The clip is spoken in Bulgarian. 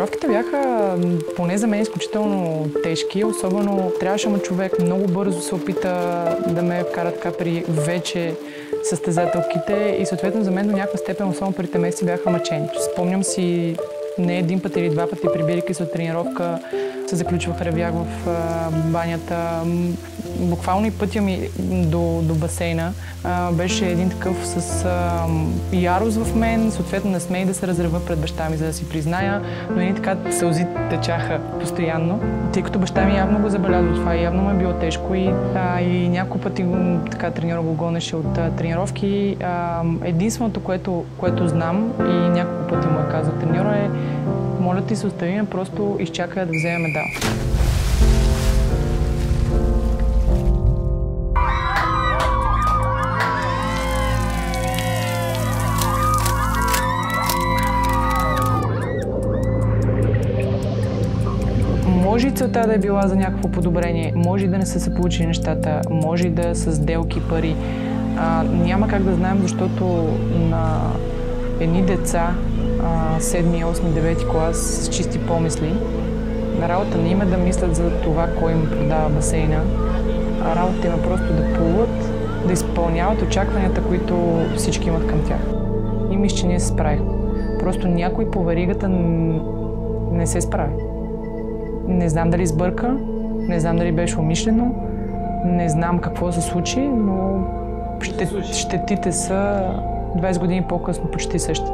Тренировките бяха, поне за мен, изключително тежки, особено трябваше му човек много бързо се опита да ме вкара така при вече състезателките и съответно за мен до някаква степен, особено първите месеци, бяха мъчени. Спомням си не един път или два пъти, прибирайки се от тренировка, се заключвах ревях в банята. Буквално и пътя ми до басейна беше един такъв с ярост в мен. Съответно не смех да се разрева пред баща ми, за да си призная, но и така сълзи течаха постоянно. Тъй като баща ми явно го забелязва това и явно му е било тежко и няколко пъти така треньора го гонеше от тренировки. Единственото, което знам и няколко пъти му е казал треньора е: моля ти се, остави ме, просто изчакай да вземе медал. Може и целта да е била за някакво подобрение, може и да не са се получили нещата, може и да е с сделки, пари. Няма как да знаем, защото на едни деца 7, 8, 9 клас с чисти помисли. Работа не им е да мислят за това, кой им продава басейна, а работа им е просто да плуват, да изпълняват очакванията, които всички имат към тях. И мисля, че ние се справихме. Просто някой по веригата не се справи. Не знам дали сбърка, не знам дали беше умишлено, не знам какво се случи, но щетите са 20 години по-късно почти същите.